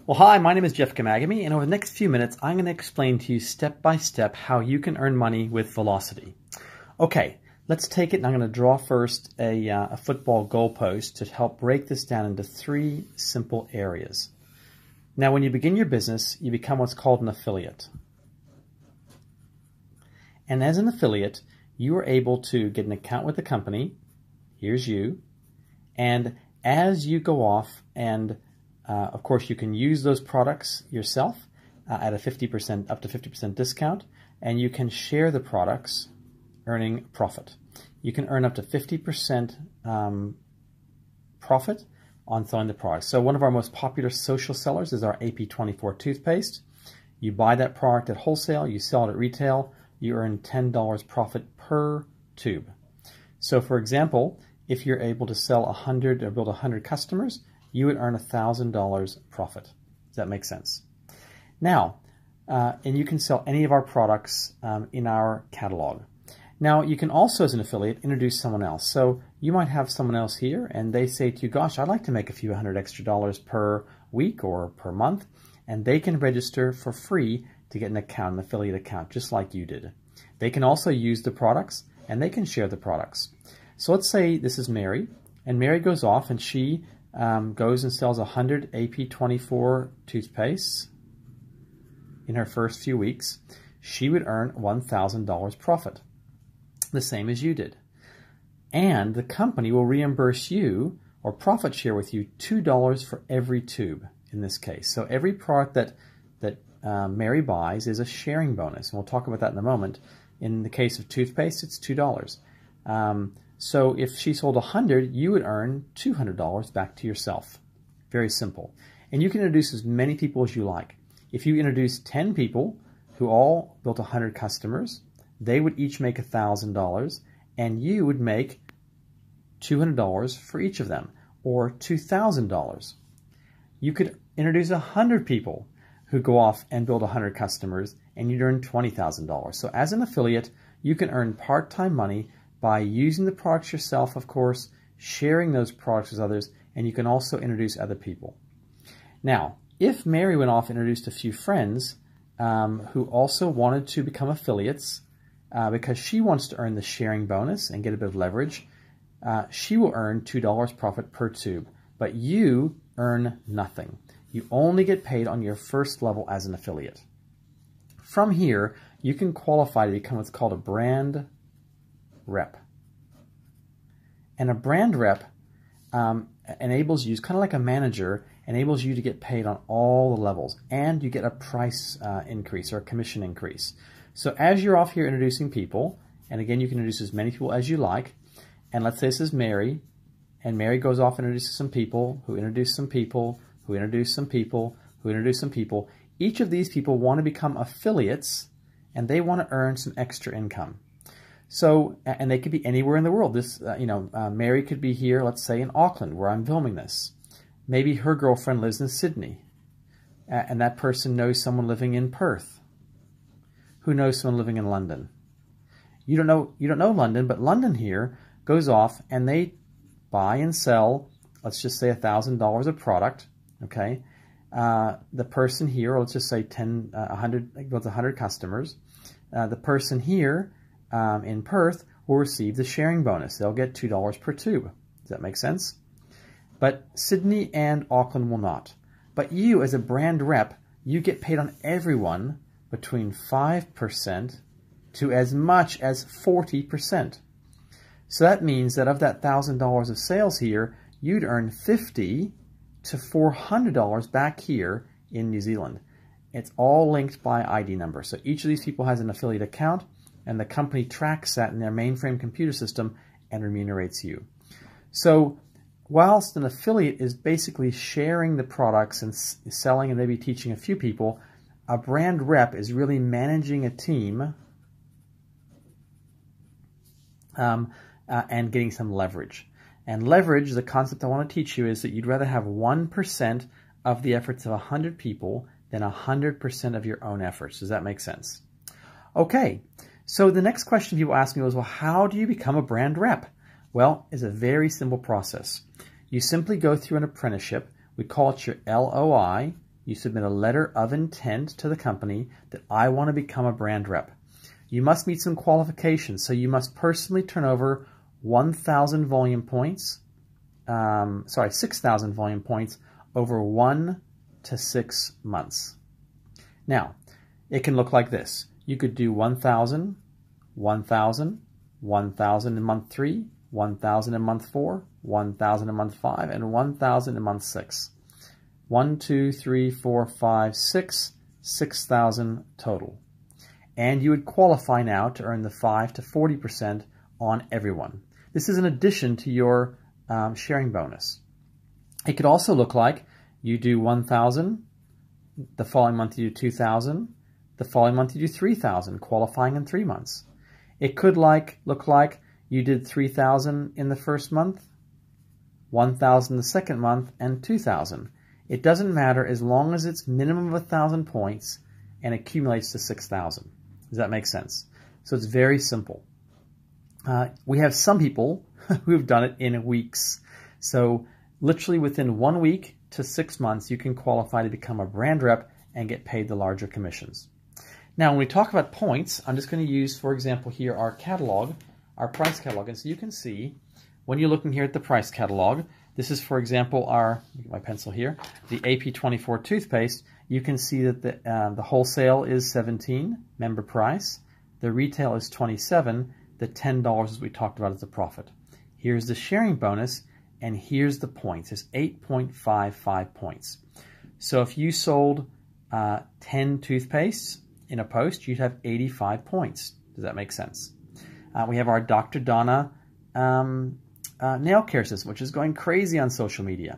Well, hi, my name is Jeff Kamagami, and over the next few minutes, I'm going to explain to you step by step how you can earn money with Velocity. Okay, let's take it, and I'm going to draw first a football goalpost to help break this down into three simple areas. Now, when you begin your business, you become what's called an affiliate. And as an affiliate, you are able to get an account with the company. Here's you. And as you go off and of course, you can use those products yourself at a up to 50% discount, and you can share the products, earning profit. You can earn up to 50% profit on selling the products. So one of our most popular social sellers is our AP24 toothpaste. You buy that product at wholesale, you sell it at retail, you earn $10 profit per tube. So for example, if you're able to sell 100 or build 100 customers, you would earn $1,000 profit. Does that make sense? Now, and you can sell any of our products in our catalog. Now, you can also, as an affiliate, introduce someone else. So you might have someone else here, and they say to you, gosh, I'd like to make a few hundred extra dollars per week or per month, and they can register for free to get an account, an affiliate account, just like you did. They can also use the products, and they can share the products. So let's say this is Mary, and Mary goes off, and she goes and sells 100 AP24 toothpastes in her first few weeks. She would earn $1,000 profit, the same as you did. And the company will reimburse you or profit share with you $2 for every tube in this case. So every product that Mary buys is a sharing bonus. And we'll talk about that in a moment. In the case of toothpaste, it's $2. So if she sold 100, you would earn $200 back to yourself. Very simple. And you can introduce as many people as you like. If you introduce 10 people who all built 100 customers, they would each make $1,000, and you would make $200 for each of them, or $2,000. You could introduce 100 people who go off and build 100 customers, and you'd earn $20,000. So as an affiliate, you can earn part-time money by using the products yourself, of course, sharing those products with others, and you can also introduce other people. Now, if Mary went off and introduced a few friends who also wanted to become affiliates because she wants to earn the sharing bonus and get a bit of leverage, she will earn $2 profit per tube, but you earn nothing. You only get paid on your first level as an affiliate. From here, you can qualify to become what's called a brand rep. And a brand rep enables you, it's kind of like a manager, enables you to get paid on all the levels, and you get a price increase or a commission increase. So as you're off here introducing people, and again you can introduce as many people as you like, and let's say this is Mary, and Mary goes off and introduces some people, who introduce some people, who introduce some people, who introduce some people. Each of these people want to become affiliates, and they want to earn some extra income. So, and they could be anywhere in the world. This, Mary could be here, let's say in Auckland, where I'm filming this. Maybe her girlfriend lives in Sydney, and that person knows someone living in Perth, who knows someone living in London. You don't know London, but London here goes off and they buy and sell, let's just say $1,000 of product. Okay, the person here, or let's just say 100 customers. The person here in Perth will receive the sharing bonus. They'll get $2 per tube. Does that make sense? But Sydney and Auckland will not. But you, as a brand rep, you get paid on everyone between 5% to as much as 40%. So that means that of that $1,000 of sales here, you'd earn $50 to $400 back here in New Zealand. It's all linked by ID number. So each of these people has an affiliate account, and the company tracks that in their mainframe computer system and remunerates you. So whilst an affiliate is basically sharing the products and selling and maybe teaching a few people, a brand rep is really managing a team and getting some leverage. And leverage, the concept I want to teach you is that you'd rather have 1% of the efforts of 100 people than 100% of your own efforts. Does that make sense? Okay, so the next question people ask me was, well, how do you become a brand rep? Well, it's a very simple process. You simply go through an apprenticeship. We call it your LOI, you submit a letter of intent to the company that I want to become a brand rep. You must meet some qualifications. So you must personally turn over 1,000 volume points, 6,000 volume points over 1 to 6 months. Now, it can look like this. You could do 1,000, 1,000, 1,000 in month 3, 1,000 in month 4, 1,000 in month 5, and 1,000 in month 6. 1, 2, 3, 4, 5, 6, 6,000 total. And you would qualify now to earn the 5 to 40% on everyone. This is in addition to your sharing bonus. It could also look like you do 1,000, the following month you do 2,000, the following month you do 3,000, qualifying in 3 months. It could look like you did 3,000 in the first month, 1,000 the second month, and 2,000. It doesn't matter as long as it's minimum of 1,000 points and accumulates to 6,000. Does that make sense? So it's very simple. We have some people who have done it in weeks. So literally within 1 week to 6 months, you can qualify to become a brand rep and get paid the larger commissions. Now, when we talk about points, I'm just going to use, for example, here our catalog, our price catalog. And so you can see when you're looking here at the price catalog, this is, for example, our, let me get my pencil here, the AP24 toothpaste. You can see that the wholesale is $17, member price. The retail is $27. The $10, as we talked about, is the profit. Here's the sharing bonus, and here's the points. It's 8.55 points. So if you sold 10 toothpastes in a post, you'd have 85 points. Does that make sense? We have our Dr. Donna nail care system, which is going crazy on social media.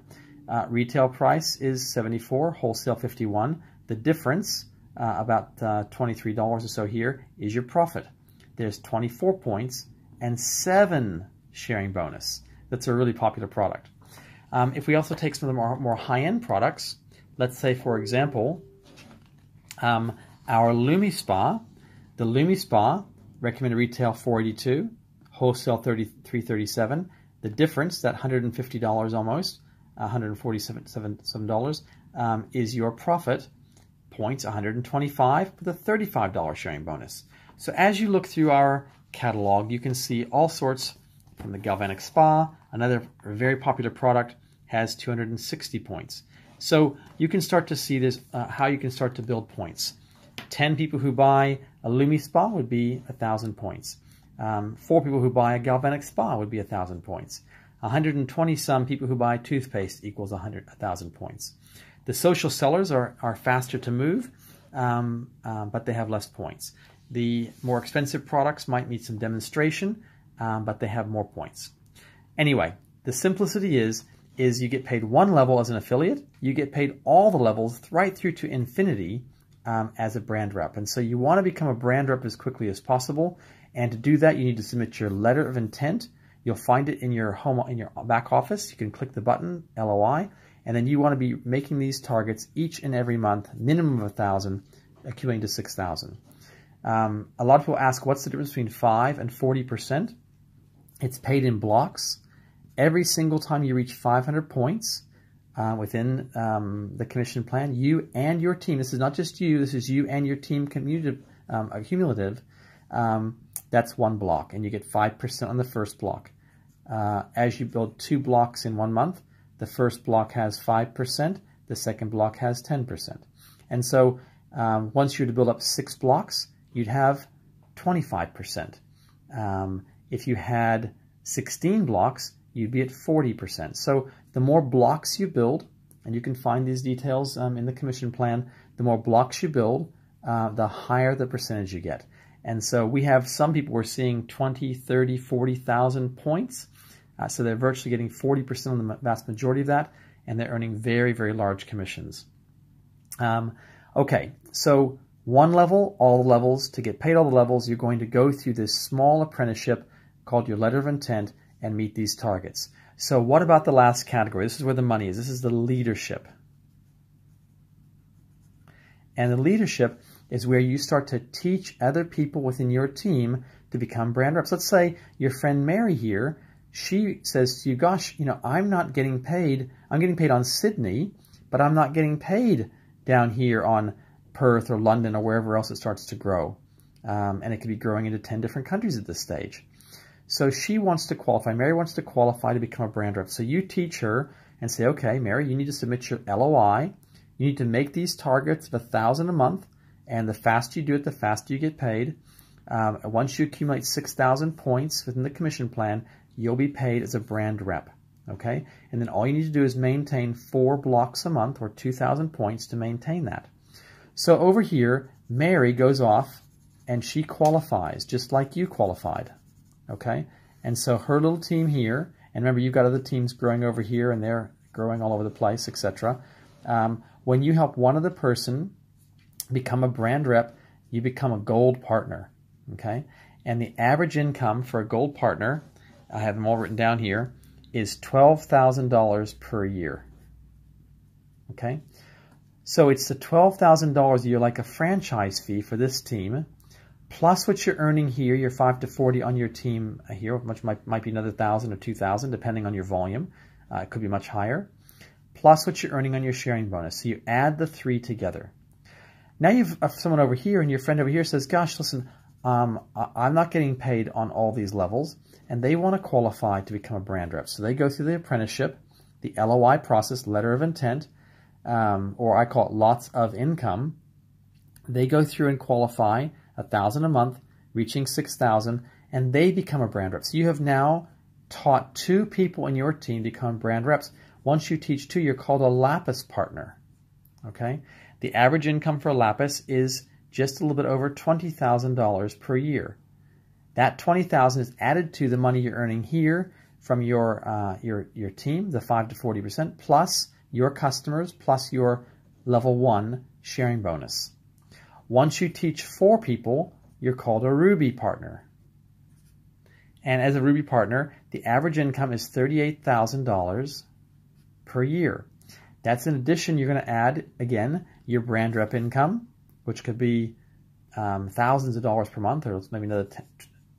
Retail price is $74, wholesale $51. The difference, about $23 or so here, is your profit. There's 24 points and 7 sharing bonus. That's a really popular product. If we also take some of the more high-end products, let's say, for example, our Lumi Spa. The Lumi Spa, recommended retail $482, wholesale $337. The difference, that $150 almost, $147 is your profit. Points 125 with a $35 sharing bonus. So as you look through our catalog, you can see all sorts from the Galvanic Spa. Another very popular product has 260 points. So you can start to see this, how you can start to build points. 10 people who buy a Lumi Spa would be 1,000 points. 4 people who buy a Galvanic Spa would be 1,000 points. 120 some people who buy toothpaste equals 1,000 points. The social sellers are faster to move, but they have less points. The more expensive products might need some demonstration, but they have more points. Anyway, the simplicity is you get paid 1 level as an affiliate. You get paid all the levels right through to infinity as a brand rep. And so you want to become a brand rep as quickly as possible. And to do that, you need to submit your letter of intent. You'll find it in your back office. You can click the button, LOI, and then you want to be making these targets each and every month, minimum of 1,000, accumulating to 6,000. A lot of people ask, what's the difference between 5 and 40%? It's paid in blocks. Every single time you reach 500 points within the commission plan, you and your team, this is not just you, this is you and your team cumulative, that's 1 block, and you get 5% on the first block. As you build 2 blocks in 1 month, the first block has 5%, the second block has 10%. And so once you were to build up 6 blocks, you'd have 25%. If you had 16 blocks, you'd be at 40%. So the more blocks you build, and you can find these details in the commission plan, the more blocks you build, the higher the percentage you get. And so we have some people we're seeing 20, 30, 40,000 points. So they're virtually getting 40% on the vast majority of that, and they're earning very, very large commissions. Okay, so 1 level, all the levels. To get paid all the levels, you're going to go through this small apprenticeship called your letter of intent and meet these targets. So what about the last category? This is where the money is. This is the leadership. And the leadership is where you start to teach other people within your team to become brand reps. Let's say your friend Mary here, she says to you, gosh, I'm not getting paid. I'm getting paid on Sydney, but I'm not getting paid down here on Perth or London or wherever else it starts to grow. And it could be growing into 10 different countries at this stage. So she wants to qualify. Mary wants to qualify to become a brand rep. So you teach her and say, okay, Mary, you need to submit your LOI. You need to make these targets of $1,000 a month. And the faster you do it, the faster you get paid. Once you accumulate 6,000 points within the commission plan, you'll be paid as a brand rep. Okay? And then all you need to do is maintain 4 blocks a month or 2,000 points to maintain that. So over here, Mary goes off and she qualifies just like you qualified. Okay, and so her little team here, and remember you've got other teams growing over here and they're growing all over the place, etc. When you help one other person become a brand rep, you become a gold partner. Okay, and the average income for a gold partner, I have them all written down here, is $12,000 per year. Okay, so it's the $12,000 a year like a franchise fee for this team, plus what you're earning here, your 5 to 40 on your team here, which might be another 1,000 or 2,000 depending on your volume. It could be much higher. Plus what you're earning on your sharing bonus. So you add the 3 together. Now you've someone over here and your friend over here says, gosh, listen, I'm not getting paid on all these levels, and they want to qualify to become a brand rep. So they go through the apprenticeship, the LOI process, letter of intent, or I call it lots of income. They go through and qualify $1,000 a month, reaching 6,000, and they become a brand rep. So you have now taught 2 people in your team to become brand reps. Once you teach 2, you're called a lapis partner. Okay, the average income for a lapis is just a little bit over $20,000 per year. That $20,000 is added to the money you're earning here from your team, the 5 to 40%, plus your customers, plus your level 1 sharing bonus. Once you teach 4 people, you're called a Ruby partner. And as a Ruby partner, the average income is $38,000 per year. That's in addition, you're going to add, again, your brand rep income, which could be thousands of dollars per month, or maybe another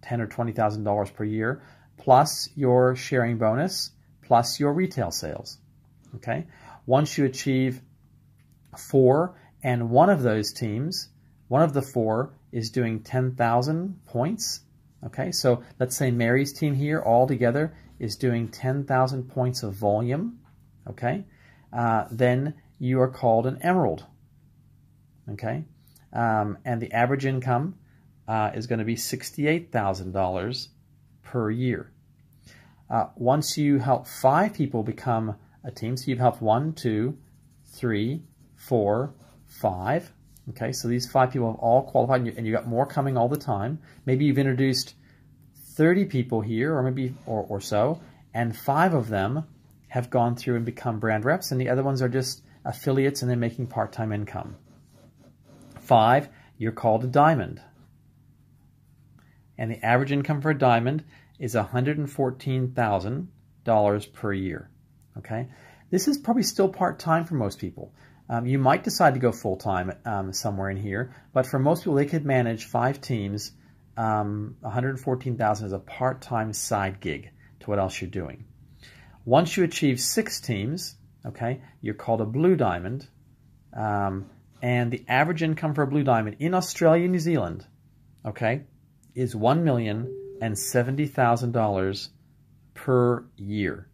$10,000 or $20,000 per year, plus your sharing bonus, plus your retail sales. Okay? Once you achieve 4, and one of those teams, one of the 4 is doing 10,000 points. Okay, so let's say Mary's team here all together is doing 10,000 points of volume. Okay, then you are called an emerald. Okay, and the average income is going to be $68,000 per year. Once you help 5 people become a team, so you've helped 1, 2, 3, 4, 5. Okay, so these 5 people have all qualified, and you've got more coming all the time. Maybe you've introduced 30 people here, or maybe or so, and 5 of them have gone through and become brand reps, and the other ones are just affiliates and they're making part-time income. 5, you're called a diamond. And the average income for a diamond is $114,000 per year. Okay, this is probably still part-time for most people. You might decide to go full-time somewhere in here, but for most people, they could manage 5 teams. $114,000 is a part-time side gig to what else you're doing. Once you achieve 6 teams, okay, you're called a blue diamond, and the average income for a blue diamond in Australia and New Zealand, okay, is $1,070,000 per year.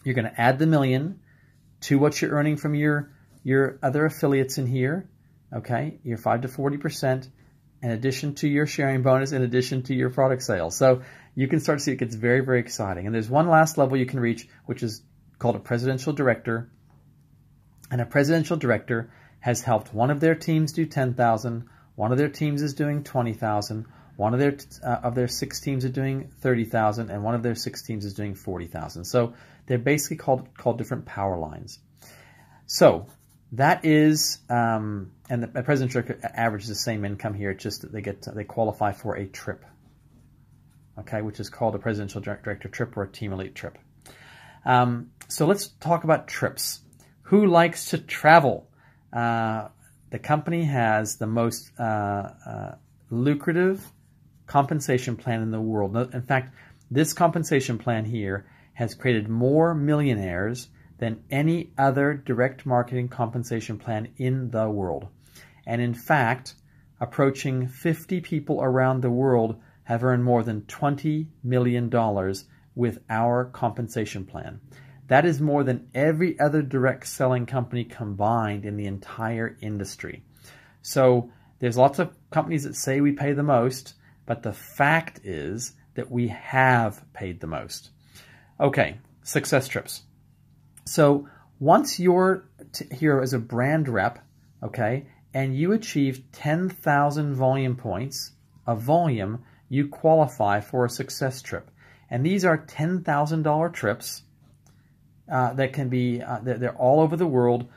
You're going to add the million to what you're earning from your other affiliates in here, okay, your 5 to 40%, in addition to your sharing bonus, in addition to your product sales. So you can start to see it gets very, very exciting. And there's one last level you can reach, which is called a presidential director. And a presidential director has helped one of their teams do 10,000, one of their teams is doing 20,000, one of their 6 teams are doing 30,000, and one of their 6 teams is doing 40,000. So they're basically called different power lines. So that is, and the presidential director averages the same income here. It's just that they qualify for a trip, okay, which is called a presidential director trip or a team elite trip. So let's talk about trips. Who likes to travel? The company has the most lucrative compensation plan in the world. In fact, this compensation plan here has created more millionaires than any other direct marketing compensation plan in the world. And in fact, approaching 50 people around the world have earned more than $20 million with our compensation plan. That is more than every other direct selling company combined in the entire industry. So there's lots of companies that say we pay the most, but the fact is that we have paid the most. Okay, success trips. So once you're here as a brand rep, okay, and you achieve 10,000 volume points of volume, you qualify for a success trip. And these are $10,000 trips that can be, they're all over the world.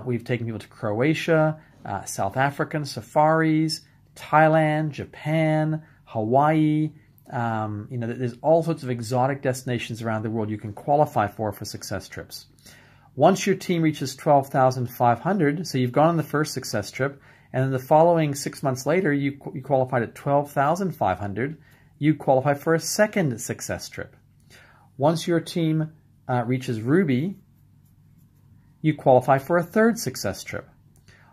We've taken people to Croatia, South African safaris, Thailand, Japan, Hawaii. There's all sorts of exotic destinations around the world you can qualify for success trips. Once your team reaches 12,500, so you've gone on the first success trip, and then the following 6 months later, you qualified at 12,500, you qualify for a second success trip. Once your team reaches Ruby, you qualify for a third success trip.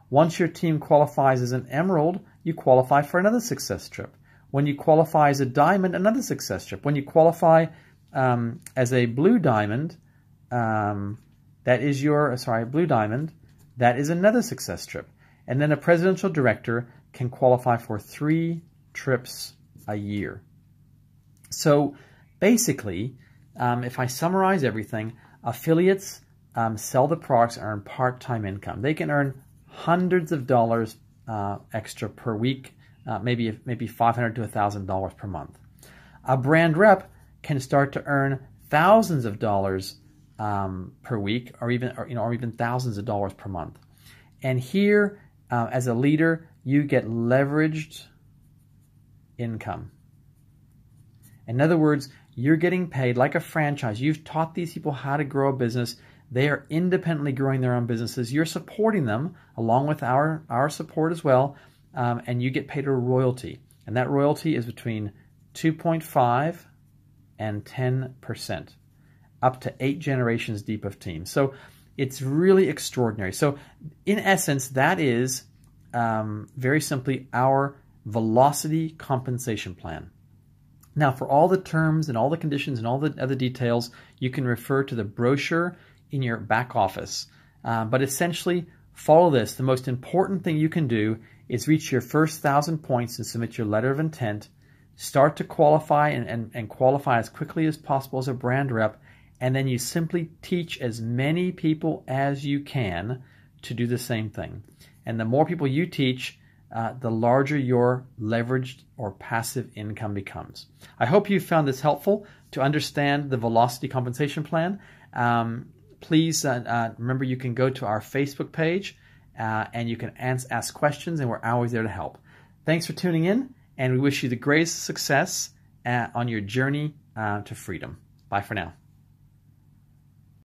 Once your team qualifies as an Emerald, you qualify for another success trip. When you qualify as a Diamond, another success trip. When you qualify as a Blue Diamond, Blue Diamond, that is another success trip. And then a presidential director can qualify for 3 trips a year. So basically, if I summarize everything, affiliates sell the products and earn part-time income. They can earn hundreds of dollars extra per week, maybe $500 to $1,000 per month. A brand rep can start to earn thousands of dollars per week, or even thousands of dollars per month. And here, as a leader, you get leveraged income. In other words, you're getting paid like a franchise. You've taught these people how to grow a business. They are independently growing their own businesses. You're supporting them along with our support as well, and you get paid a royalty. And that royalty is between 2.5 and 10%, up to 8 generations deep of teams. So it's really extraordinary. So in essence, that is very simply our Velocity compensation plan. Now, for all the terms and all the conditions and all the other details, you can refer to the brochure in your back office. But essentially, follow this. The most important thing you can do is reach your first 1,000 points and submit your letter of intent. Start to qualify and qualify as quickly as possible as a brand rep. And then you simply teach as many people as you can to do the same thing. And the more people you teach, the larger your leveraged or passive income becomes. I hope you found this helpful to understand the Velocity compensation plan. Please remember you can go to our Facebook page and you can ask questions, and we're always there to help. Thanks for tuning in, and we wish you the greatest success on your journey to freedom. Bye for now.